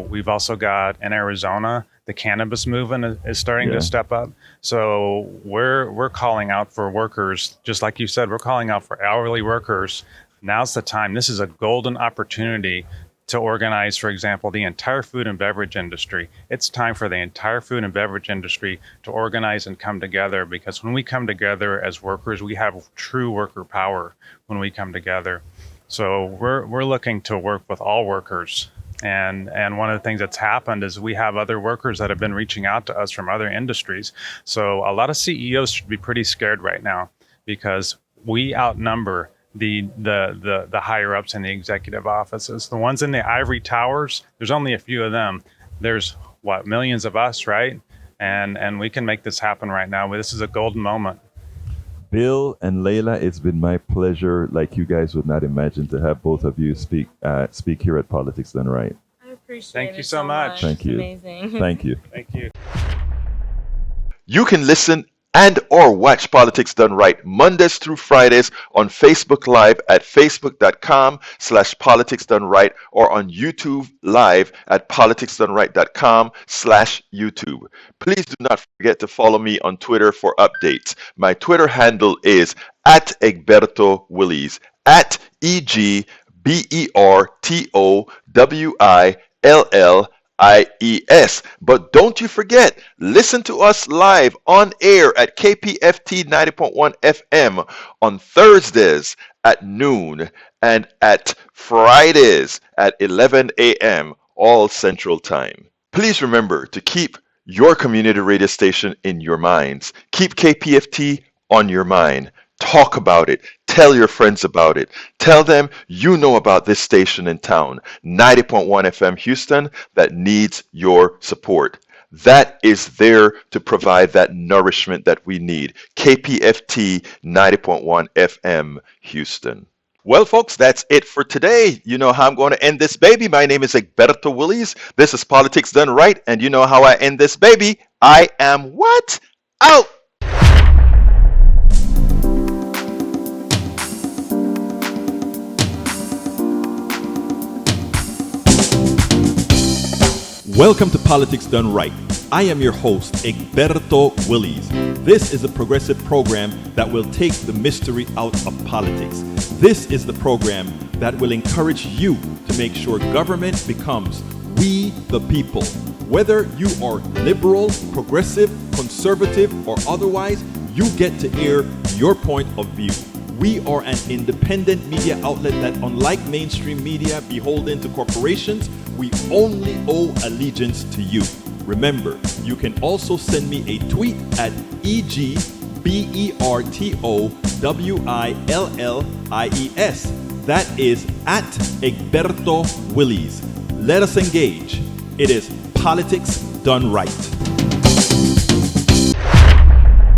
We've also got in Arizona, the cannabis movement is starting to step up. So we're calling out for workers, just like you said, we're calling out for hourly workers. Now's the time. This is a golden opportunity to organize, for example, the entire food and beverage industry. It's time for the entire food and beverage industry to organize and come together, because when we come together as workers, we have true worker power when we come together. So we're looking to work with all workers. And one of the things that's happened is we have other workers that have been reaching out to us from other industries. So a lot of CEOs should be pretty scared right now, because we outnumber the higher ups in the executive offices. The ones in the ivory towers, there's only a few of them. There's millions of us, right? And we can make this happen right now. This is a golden moment. Bill and Layla, it's been my pleasure, like you guys would not imagine, to have both of you speak here at Politics Done Right. I appreciate it. Thank you so much. Thank you. Amazing. Thank you. Thank you. You can listen and or watch Politics Done Right Mondays through Fridays on Facebook Live at facebook.com/politicsdoneright or on YouTube Live at politicsdoneright.com/YouTube. Please do not forget to follow me on Twitter for updates. My Twitter handle is @Egberto Willies, @EGBERTOWILLIES. But don't you forget, listen to us live on air at KPFT 90.1 FM on Thursdays at noon and at Fridays at 11 a.m. all Central Time. Please remember to keep your community radio station in your minds. Keep KPFT on your mind. Talk about it. Tell your friends about it. Tell them you know about this station in town, 90.1 FM Houston, that needs your support. That is there to provide that nourishment that we need. KPFT 90.1 FM Houston. Well, folks, that's it for today. You know how I'm going to end this baby. My name is Egberto Willies. This is Politics Done Right. And you know how I end this baby. I am what? Out! Welcome to Politics Done Right. I am your host, Egberto Willies. This is a progressive program that will take the mystery out of politics. This is the program that will encourage you to make sure government becomes we the people. Whether you are liberal, progressive, conservative, or otherwise, you get to air your point of view. We are an independent media outlet that, unlike mainstream media beholden to corporations, we only owe allegiance to you. Remember, you can also send me a tweet at EGBERTOWILLIES. That is at Egberto Willies. Let us engage. It is Politics Done Right.